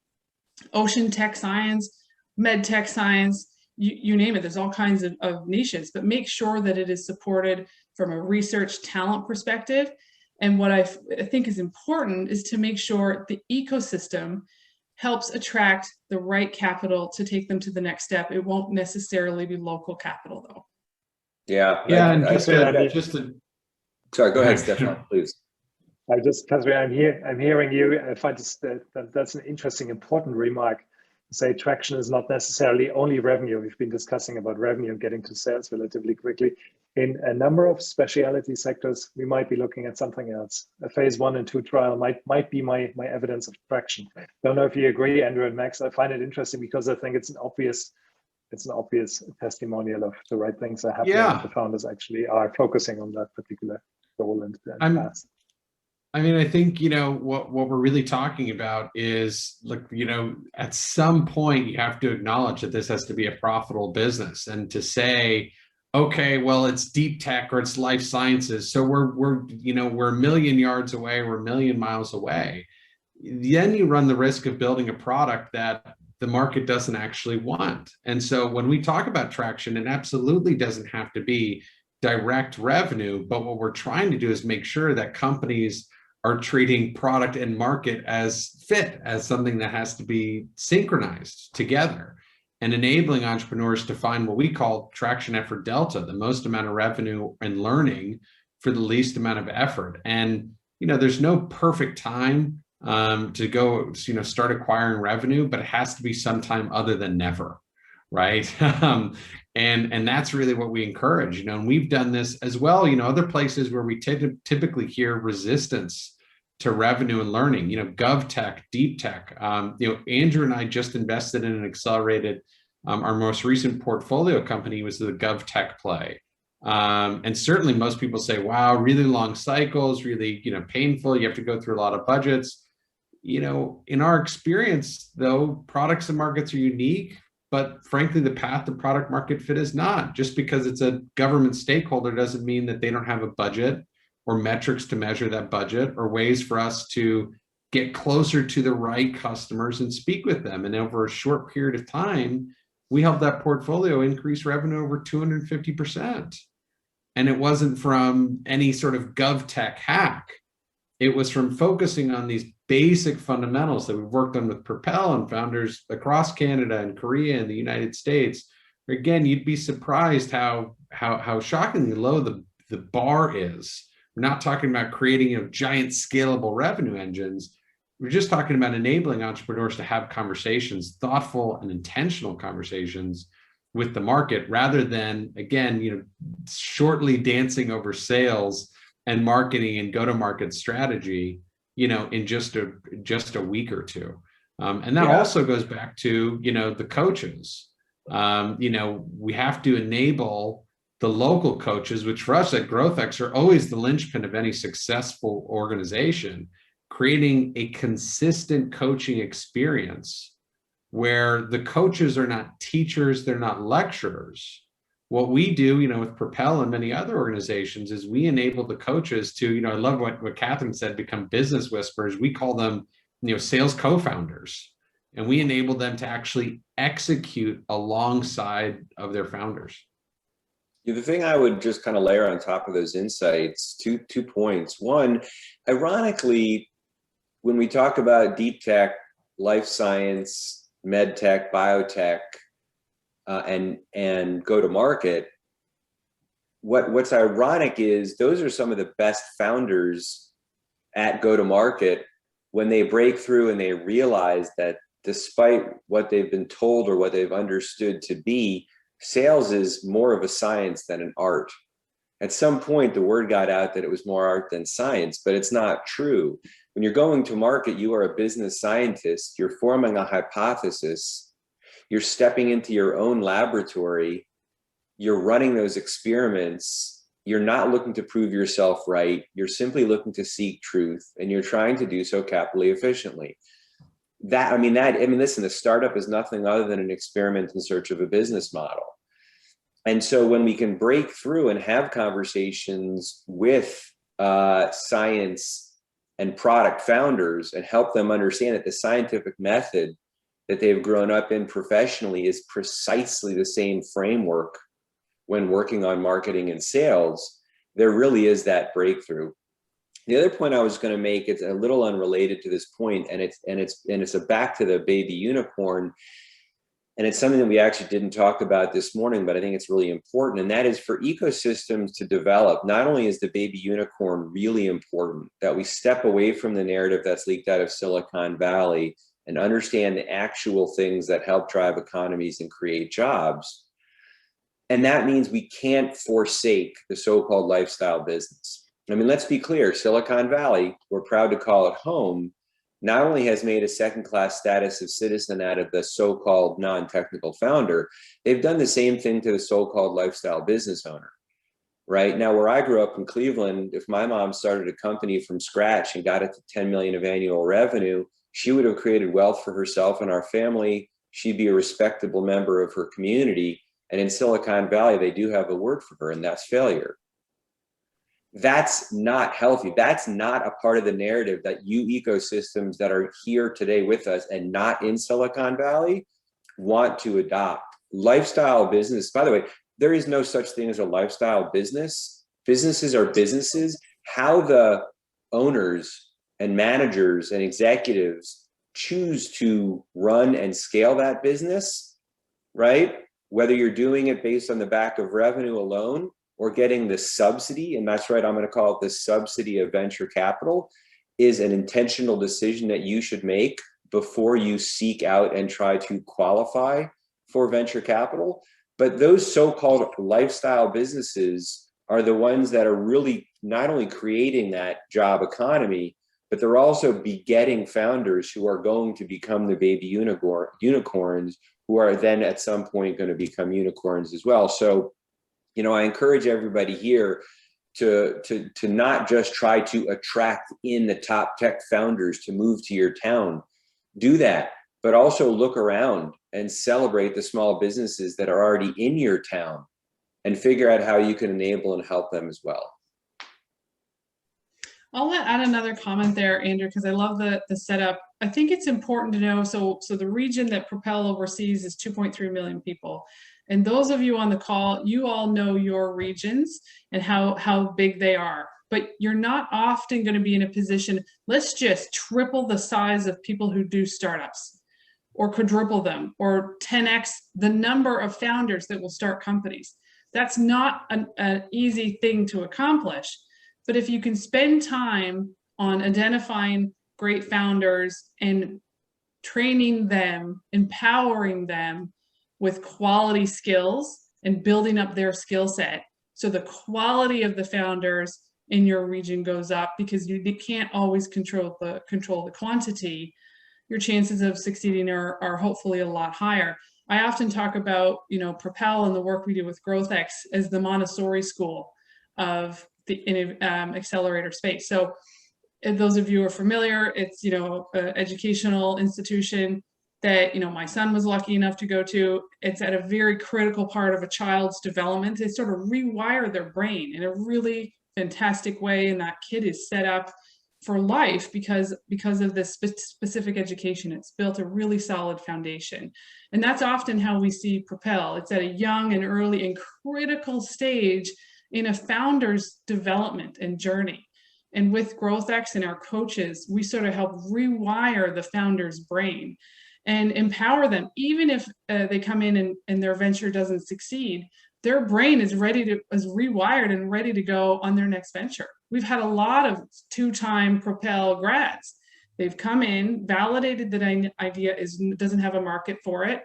ocean tech science, med tech science, you name it. There's all kinds of niches, but make sure that it is supported from a research talent perspective. And what I think is important is to make sure the ecosystem helps attract the right capital to take them to the next step. It won't necessarily be local capital though. Yeah. Yeah, and Sorry, go ahead, Stephan, please. Kathryn, I'm hearing you. I find that's an interesting, important remark. Say traction is not necessarily only revenue. We've been discussing about revenue and getting to sales relatively quickly. In a number of specialty sectors, we might be looking at something else. A phase 1 and 2 trial might be my evidence of traction. Don't know if you agree, Andrew and Max. I find it interesting because I think it's an obvious testimonial of the right things are happening. Yeah. The founders actually are focusing on that particular goal and path. I mean, I think, you know, what we're really talking about is, like, you know, at some point you have to acknowledge that this has to be a profitable business, and to say, okay, well, it's deep tech or it's life sciences, so we're a million yards away, we're a million miles away. Then you run the risk of building a product that the market doesn't actually want. And so when we talk about traction, it absolutely doesn't have to be direct revenue, but what we're trying to do is make sure that companies are treating product and market as something that has to be synchronized together, and enabling entrepreneurs to find what we call traction effort delta, the most amount of revenue and learning for the least amount of effort. And, you know, there's no perfect time to go, you know, start acquiring revenue, but it has to be sometime other than never, right? And that's really what we encourage, you know, and we've done this as well, you know, other places where we typically hear resistance to revenue and learning, you know, gov tech, deep tech. You know, Andrew and I just invested in an accelerated, our most recent portfolio company was the gov tech play. And certainly most people say, wow, really long cycles, really, you know, painful. You have to go through a lot of budgets. You know, in our experience though, products and markets are unique, but frankly, the path to product market fit is not. Just because it's a government stakeholder doesn't mean that they don't have a budget or metrics to measure that budget, or ways for us to get closer to the right customers and speak with them. And over a short period of time, we helped that portfolio increase revenue over 250%. And it wasn't from any sort of gov tech hack. It was from focusing on these basic fundamentals that we've worked on with Propel and founders across Canada and Korea and the United States. Again, you'd be surprised how shockingly low the bar is. We're not talking about creating, you know, giant scalable revenue engines. We're just talking about enabling entrepreneurs to have conversations, thoughtful and intentional conversations with the market, rather than, again, you know, shortly dancing over sales and marketing and go-to-market strategy, you know, in just a week or two. And that also goes back to, you know, the coaches. You know, we have to enable the local coaches, which for us at GrowthX are always the linchpin of any successful organization, creating a consistent coaching experience where the coaches are not teachers, they're not lecturers. What we do, you know, with Propel and many other organizations is we enable the coaches to, you know, I love what Kathryn said, become business whisperers. We call them sales co-founders, and we enable them to actually execute alongside of their founders. The thing I would just kind of layer on top of those insights, two points. One, ironically, when we talk about deep tech, life science, med tech, biotech, and go to market, what's ironic is those are some of the best founders at go to market when they break through and they realize that despite what they've been told or what they've understood to be, sales is more of a science than an art. At some point, the word got out that it was more art than science, but it's not true. When you're going to market, you are a business scientist. You're forming a hypothesis. You're stepping into your own laboratory. You're running those experiments. You're not looking to prove yourself right. You're simply looking to seek truth, and you're trying to do so capitally efficiently. Listen, the startup is nothing other than an experiment in search of a business model. And so when we can break through and have conversations with science and product founders and help them understand that the scientific method that they've grown up in professionally is precisely the same framework when working on marketing and sales, there really is that breakthrough. The other point I was going to make, it's a little unrelated to this point, and it's a back to the baby unicorn, and it's something that we actually didn't talk about this morning, but I think it's really important, and that is for ecosystems to develop. Not only is the baby unicorn really important, that we step away from the narrative that's leaked out of Silicon Valley and understand the actual things that help drive economies and create jobs. And that means we can't forsake the so-called lifestyle business. I mean, let's be clear, Silicon Valley, we're proud to call it home, not only has made a second-class status of citizen out of the so-called non-technical founder, they've done the same thing to the so-called lifestyle business owner, right? Now, where I grew up in Cleveland, if my mom started a company from scratch and got it to 10 million of annual revenue, she would have created wealth for herself and our family. She'd be a respectable member of her community. And in Silicon Valley, they do have a word for her, and that's failure. That's not healthy. That's not a part of the narrative that you ecosystems that are here today with us and not in Silicon Valley want to adopt. Lifestyle business, by the way, there is no such thing as a lifestyle business. Businesses are businesses. How the owners and managers and executives choose to run and scale that business, right? Whether you're doing it based on the back of revenue alone or getting the subsidy, and that's right, I'm going to call it the subsidy of venture capital, is an intentional decision that you should make before you seek out and try to qualify for venture capital. But those so-called lifestyle businesses are the ones that are really not only creating that job economy, but they're also begetting founders who are going to become the baby unicorns, who are then at some point going to become unicorns as well. So, I encourage everybody here to not just try to attract in the top tech founders to move to your town. Do that, but also look around and celebrate the small businesses that are already in your town and figure out how you can enable and help them as well. I'll add another comment there, Andrew, because I love the setup. I think it's important to know, so the region that Propel oversees is 2.3 million people. And those of you on the call, you all know your regions and how big they are. But you're not often going to be in a position, let's just triple the size of people who do startups, or quadruple them, or 10x the number of founders that will start companies. That's not an easy thing to accomplish. But if you can spend time on identifying great founders and training them, empowering them with quality skills and building up their skill set, so the quality of the founders in your region goes up, because you can't always control the quantity, your chances of succeeding are hopefully a lot higher. I often talk about, Propel and the work we do with GrowthX as the Montessori school of the accelerator space. So if those of you who are familiar, it's, an educational institution that, my son was lucky enough to go to. It's at a very critical part of a child's development. They sort of rewire their brain in a really fantastic way. And that kid is set up for life because of this specific education. It's built a really solid foundation. And that's often how we see Propel. It's at a young and early and critical stage in a founder's development and journey. And with GrowthX and our coaches, we sort of help rewire the founder's brain and empower them. Even if they come in and their venture doesn't succeed, their brain is rewired and ready to go on their next venture. We've had a lot of two-time Propel grads. They've come in, validated that an idea doesn't have a market for it,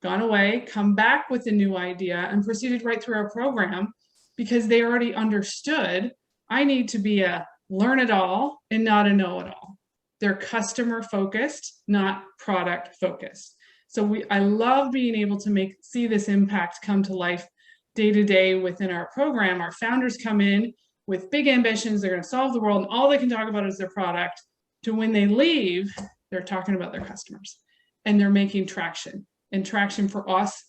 gone away, come back with a new idea, and proceeded right through our program because they already understood, I need to be a learn-it-all and not a know-it-all. They're customer-focused, not product-focused. So I love being able to see this impact come to life day to day within our program. Our founders come in with big ambitions, they're going to solve the world, and all they can talk about is their product, to when they leave, they're talking about their customers and they're making traction. And traction for us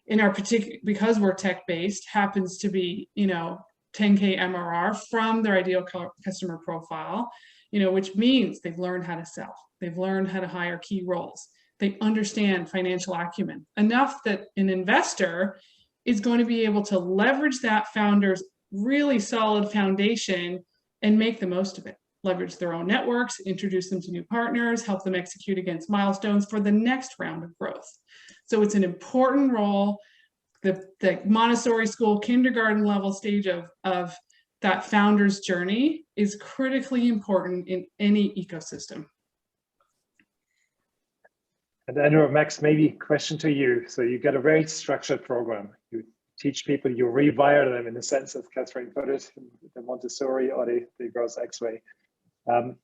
in our particular, because we're tech-based, happens to be, 10K MRR from their ideal customer profile, which means they've learned how to sell. They've learned how to hire key roles. They understand financial acumen enough that an investor is going to be able to leverage that founder's really solid foundation and make the most of it. Leverage their own networks, introduce them to new partners, help them execute against milestones for the next round of growth. So it's an important role. The Montessori school kindergarten level stage of that founder's journey is critically important in any ecosystem. And Andrew, Max, maybe question to you. So you get a very structured program. You teach people, you rewire them in the sense of Kathryn put it, the Montessori or the GrowthX way.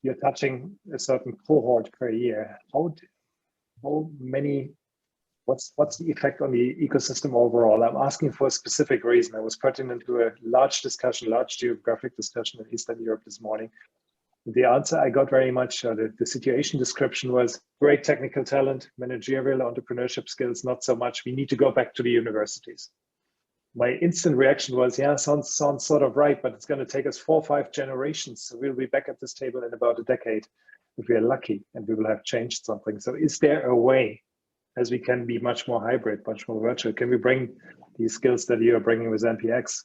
You're touching a certain cohort per year. How many, what's the effect on the ecosystem overall? I'm asking for a specific reason. I was pertinent to a large geographic discussion in Eastern Europe this morning. The answer I got very much, the situation description was great technical talent, managerial entrepreneurship skills, not so much. We need to go back to the universities. My instant reaction was, yeah, sounds sort of right, but it's going to take us 4 or 5 generations. So we'll be back at this table in about a decade if we are lucky and we will have changed something. So is there a way, as we can be much more hybrid, much more virtual, can we bring these skills that you are bringing with NPX?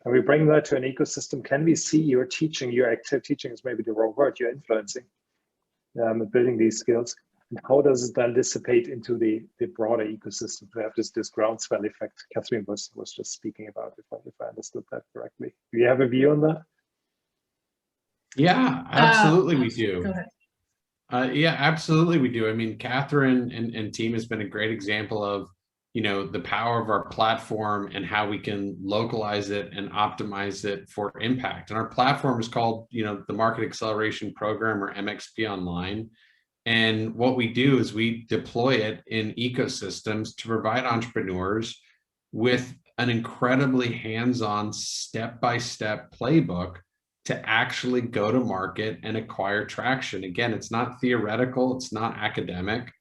Can we bring that to an ecosystem? Can we see your teaching, your active teaching is maybe the wrong word, you're influencing, building these skills? And how does it then dissipate into the broader ecosystem to have this groundswell effect Kathryn was just speaking about, if I understood that correctly? Do you have a view on that? Yeah, absolutely we do. Go ahead. Yeah, absolutely we do. I mean, Kathryn and team has been a great example of, the power of our platform and how we can localize it and optimize it for impact. And our platform is called, the Market Acceleration Program, or MXP Online. And what we do is we deploy it in ecosystems to provide entrepreneurs with an incredibly hands-on, step-by-step playbook to actually go to market and acquire traction. Again, it's not theoretical, it's not academic.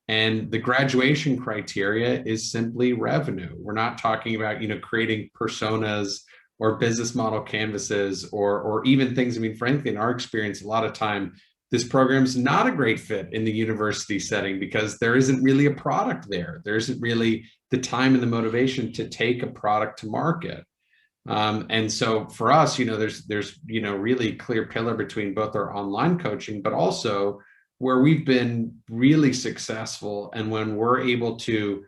And the graduation criteria is simply revenue. We're not talking about, creating personas or business model canvases or even things. I mean, frankly, in our experience, a lot of time, this program's not a great fit in the university setting because there isn't really a product there. There isn't really the time and the motivation to take a product to market. And so for us, there's really clear pillar between both our online coaching, but also where we've been really successful and when we're able to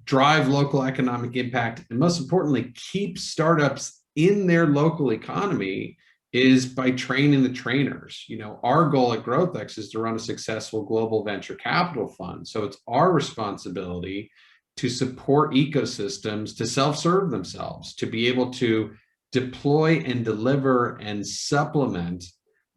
drive local economic impact and most importantly, keep startups in their local economy is by training the trainers. Our goal at GrowthX is to run a successful global venture capital fund. So it's our responsibility to support ecosystems to self-serve themselves, to be able to deploy and deliver and supplement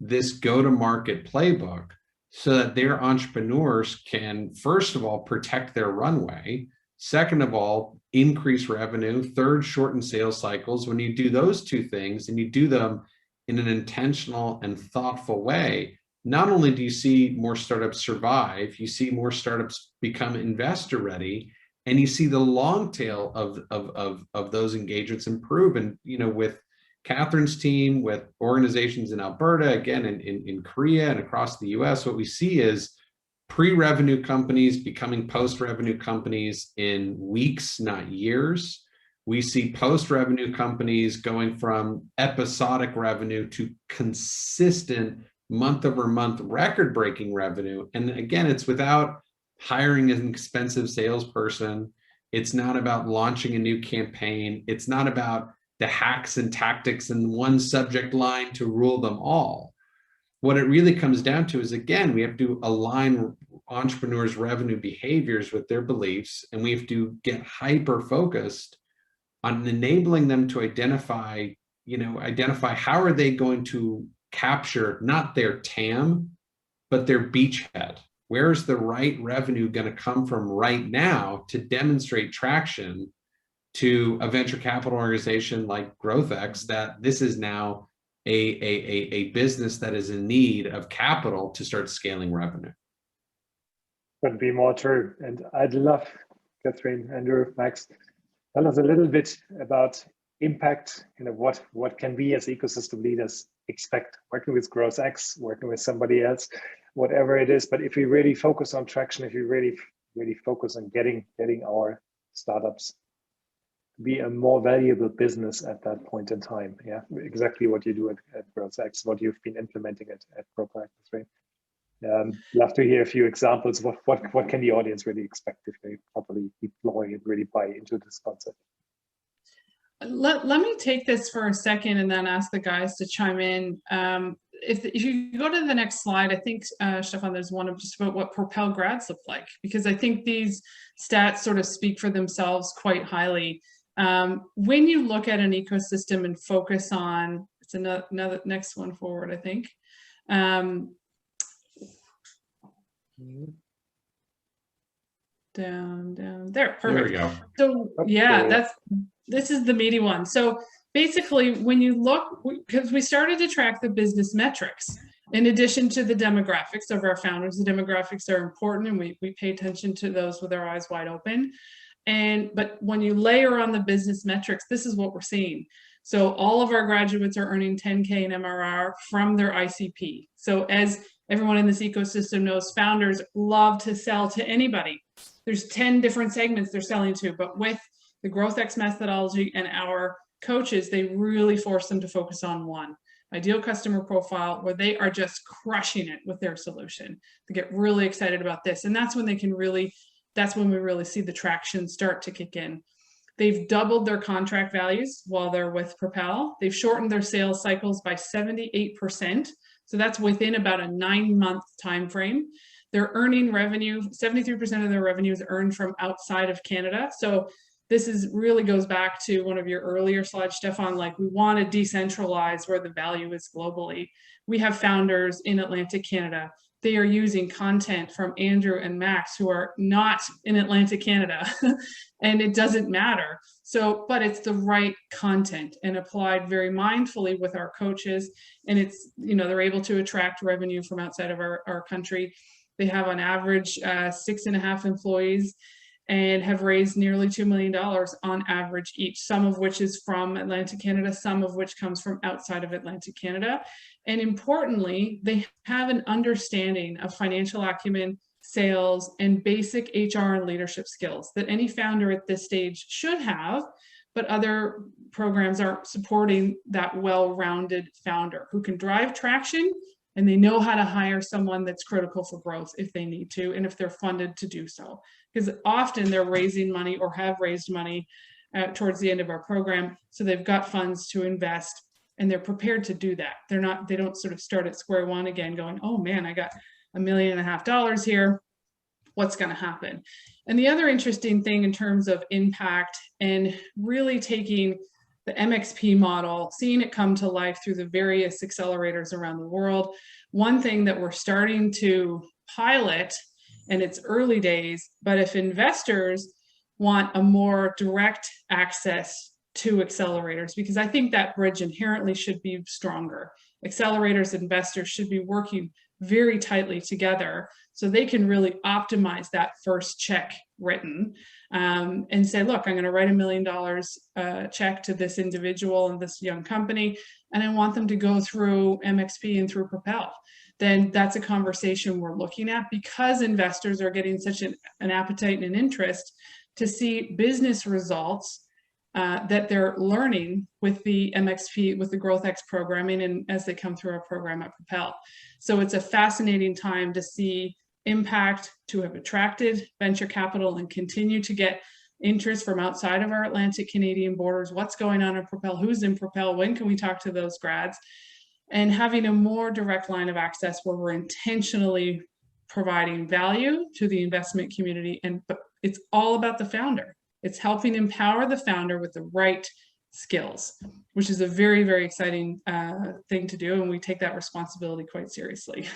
this go-to-market playbook so that their entrepreneurs can, first of all, protect their runway. Second of all, increase revenue. Third, shorten sales cycles. When you do those two things and you do them in an intentional and thoughtful way, not only do you see more startups survive, you see more startups become investor ready, and you see the long tail of those engagements improve. And with Kathryn's team, with organizations in Alberta, again, in Korea and across the US, what we see is pre-revenue companies becoming post-revenue companies in weeks, not years. We see post-revenue companies going from episodic revenue to consistent month-over-month record-breaking revenue. And again, it's without hiring an expensive salesperson. It's not about launching a new campaign. It's not about the hacks and tactics in one subject line to rule them all. What it really comes down to is, again, we have to align entrepreneurs' revenue behaviors with their beliefs, and we have to get hyper-focused on enabling them to identify how are they going to capture not their TAM, but their beachhead. Where is the right revenue going to come from right now to demonstrate traction to a venture capital organization like GrowthX that this is now a business that is in need of capital to start scaling revenue? Couldn't be more true. And I'd love, Kathryn, Andrew, Max, tell us a little bit about impact, what can we as ecosystem leaders expect working with GrowthX, working with somebody else, whatever it is. But if we really focus on traction, if we really focus on getting our startups to be a more valuable business at that point in time, yeah, exactly what you do at GrowthX, what you've been implementing at Propel, right? Love to hear a few examples. What can the audience really expect if they properly deploy and really buy into this concept? Let me take this for a second and then ask the guys to chime in. If you go to the next slide, I think, Stephan, there's one of just about what Propel grads look like, because I think these stats sort of speak for themselves quite highly. When you look at an ecosystem and focus on, it's another next one forward, I think. Down there, perfect. There we go. So yeah, this is the meaty one. So basically, when you look, because we started to track the business metrics in addition to the demographics of our founders. The demographics are important, and we pay attention to those with our eyes wide open. But when you layer on the business metrics, this is what we're seeing. So all of our graduates are earning 10K in MRR from their ICP. So as everyone in this ecosystem knows, founders love to sell to anybody. There's 10 different segments they're selling to, but with the GrowthX methodology and our coaches, they really force them to focus on one ideal customer profile where they are just crushing it with their solution. They get really excited about this. And that's when they can really, that's when we really see the traction start to kick in. They've doubled their contract values while they're with Propel. They've shortened their sales cycles by 78%. So that's within about a 9-month time frame. They're earning revenue, 73% of their revenue is earned from outside of Canada. So this is really goes back to one of your earlier slides, Stephan, like we want to decentralize where the value is globally. We have founders in Atlantic Canada. They are using content from Andrew and Max who are not in Atlantic Canada, and it doesn't matter. So, but it's the right content and applied very mindfully with our coaches. And it's, they're able to attract revenue from outside of our country. They have on average 6.5 employees and have raised nearly $2 million on average each, some of which is from Atlantic Canada, some of which comes from outside of Atlantic Canada. And importantly, they have an understanding of financial acumen, sales, and basic HR and leadership skills that any founder at this stage should have, but other programs are supporting that well-rounded founder who can drive traction, and they know how to hire someone that's critical for growth if they need to, and if they're funded to do so. Because often they're raising money or have raised money towards the end of our program, so they've got funds to invest, and they're prepared to do that. They don't sort of start at square one again going, oh man, I got $1.5 million here. What's going to happen? And the other interesting thing in terms of impact and really taking the MXP model, seeing it come to life through the various accelerators around the world. One thing that we're starting to pilot, and it's early days, but if investors want a more direct access to accelerators, because I think that bridge inherently should be stronger. Accelerators, investors should be working very tightly together so they can really optimize that first check written. and say, look, I'm going to write $1 million check to this individual and this young company, and I want them to go through MXP and through Propel. Then that's a conversation we're looking at, because investors are getting such an appetite and an interest to see business results that they're learning with the MXP, with the GrowthX programming, and as they come through our program at Propel. So it's a fascinating time to see impact, to have attracted venture capital and continue to get interest from outside of our Atlantic Canadian borders. What's going on in Propel? Who's in Propel? When can we talk to those grads? And having a more direct line of access where we're intentionally providing value to the investment community. But it's all about the founder. It's helping empower the founder with the right skills, which is a very, very exciting thing to do. And we take that responsibility quite seriously.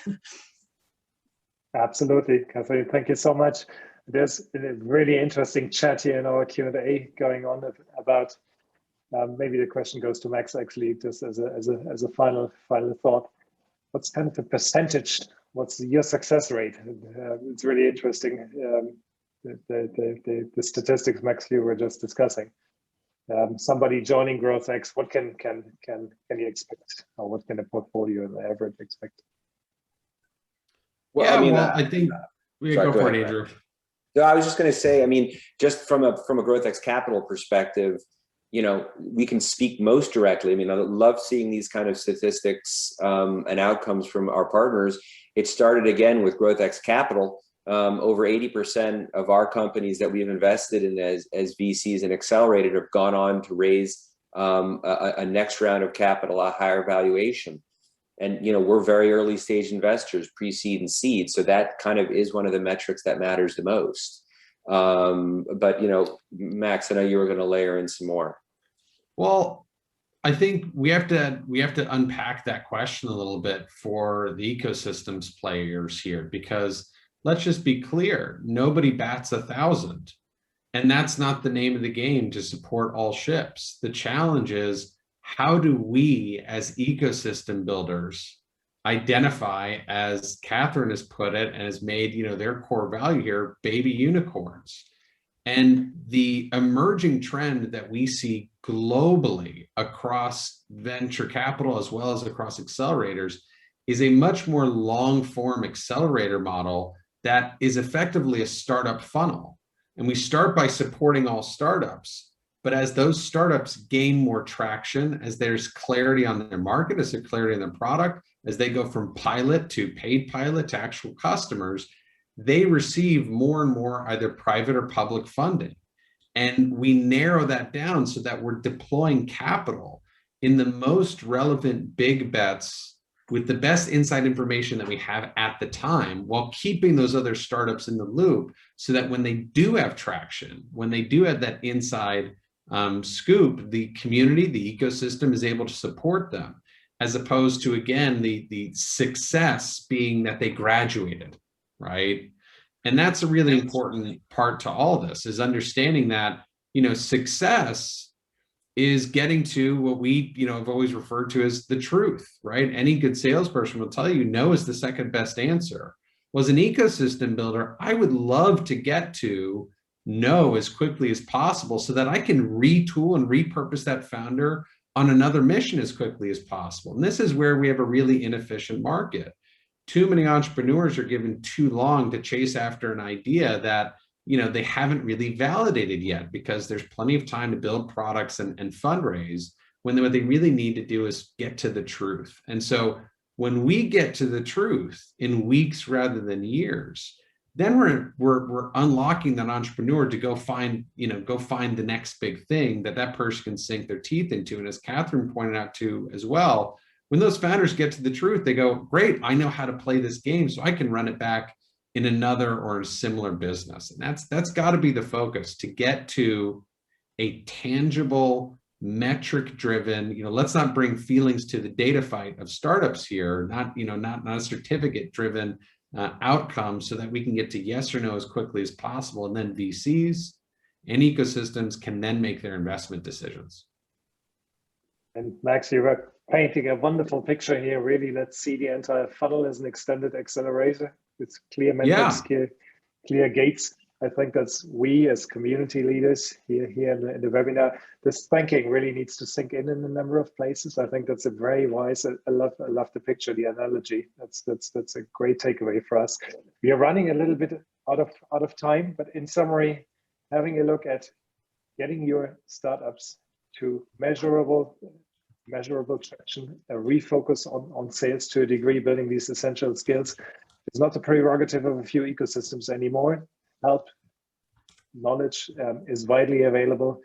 Absolutely, Kathryn, thank you so much. There's a really interesting chat here in our Q&A going on about, maybe the question goes to Max, actually, just as a final thought. What's kind of the percentage? What's your success rate? It's really interesting. The statistics, Max, you were just discussing. Somebody joining GrowthX, what can you expect, or what can a portfolio on average expect? Well, yeah, I mean, I think we go for it, Andrew. So I was just going to say, I mean, just from a GrowthX Capital perspective, you know, we can speak most directly. I mean, I love seeing these kind of statistics and outcomes from our partners. It started again with GrowthX Capital. Over 80% of our companies that we've invested in as VCs and accelerated have gone on to raise a next round of capital, a higher valuation. And, you know, we're very early stage investors, pre-seed and seed. So that kind of is one of the metrics that matters the most. But, you know, Max, I know you were going to layer in some more. Well, I think we have to unpack that question a little bit for the ecosystems players here, because let's just be clear, nobody bats 1,000. And that's not the name of the game to support all ships. The challenge is, how do we as ecosystem builders identify, as Kathryn has put it and has made, you know, their core value here, baby unicorns? And the emerging trend that we see globally across venture capital as well as across accelerators is a much more long form accelerator model that is effectively a startup funnel. And we start by supporting all startups. But as those startups gain more traction, as there's clarity on their market, as there's clarity on their product, as they go from pilot to paid pilot to actual customers, they receive more and more either private or public funding. And we narrow that down so that we're deploying capital in the most relevant big bets with the best inside information that we have at the time, while keeping those other startups in the loop, so that when they do have traction, when they do have that inside scoop, the community, the ecosystem is able to support them, as opposed to, again, the success being that they graduated, right? And that's a really important part to all this, is understanding that, you know, success is getting to what we, you know, have always referred to as the truth, right? Any good salesperson will tell you no is the second best answer. Well, as an ecosystem builder, I would love to get to no as quickly as possible so that I can retool and repurpose that founder on another mission as quickly as possible. And this is where we have a really inefficient market. Too many entrepreneurs are given too long to chase after an idea that, you know, they haven't really validated yet, because there's plenty of time to build products and fundraise, when what they really need to do is get to the truth. And so when we get to the truth in weeks rather than years, then we're unlocking that entrepreneur to go find the next big thing that person can sink their teeth into. And as Kathryn pointed out too as well, when those founders get to the truth, they go, great, I know how to play this game, so I can run it back in another or a similar business. And that's got to be the focus, to get to a tangible, metric driven, you know, let's not bring feelings to the data fight of startups here, not a certificate driven outcome, so that we can get to yes or no as quickly as possible. And then VCs and ecosystems can then make their investment decisions. And Max, you were painting a wonderful picture here. Really, let's see the entire funnel as an extended accelerator with clear metrics, clear gates. I think that's we as community leaders here in the webinar, this thinking really needs to sink in a number of places. I think that's a very wise, I love the picture, the analogy. That's a great takeaway for us. We are running a little bit out of time, but in summary, having a look at getting your startups to measurable traction, a refocus on sales to a degree, building these essential skills is not the prerogative of a few ecosystems anymore. Help, knowledge is widely available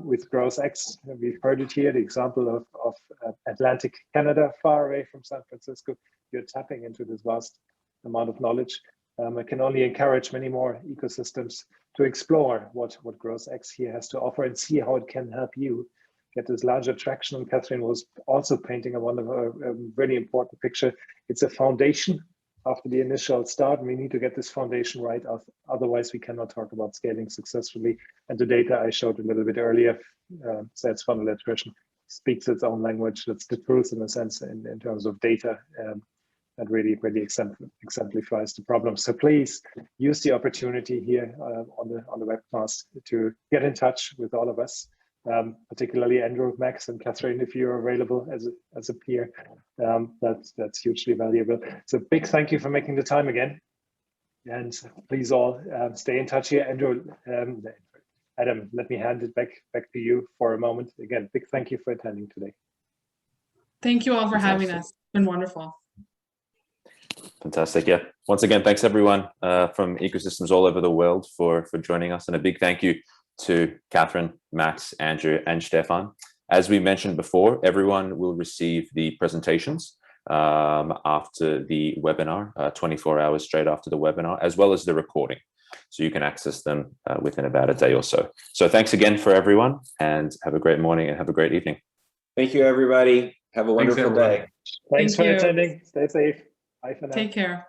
with GrowthX. We've heard it here, the example of Atlantic Canada, far away from San Francisco. You're tapping into this vast amount of knowledge. I can only encourage many more ecosystems to explore what GrowthX here has to offer and see how it can help you get this larger traction. And Kathryn was also painting a really important picture. It's a foundation after the initial start. We need to get this foundation right. Otherwise, we cannot talk about scaling successfully. And the data I showed a little bit earlier, sales funnel attrition, speaks its own language. That's the truth in a sense in terms of data. That really exemplifies the problem. So please use the opportunity here on the webcast to get in touch with all of us, particularly Andrew, Max, and Kathryn, if you're available as a peer. That's hugely valuable. So big thank you for making the time again, and please all stay in touch here. Andrew, Adam, let me hand it back to you for a moment. Again, big thank you for attending today. Thank you all for having us. It's been wonderful. Fantastic. Yeah. Once again, thanks everyone from ecosystems all over the world for joining us. And a big thank you to Kathryn, Max, Andrew, and Stephan. As we mentioned before, everyone will receive the presentations after the webinar, 24 hours straight after the webinar, as well as the recording. So you can access them within about a day or so. So thanks again for everyone, and have a great morning and have a great evening. Thank you, everybody. Have a wonderful day. Thanks for attending. Stay safe. Bye for now. Take care.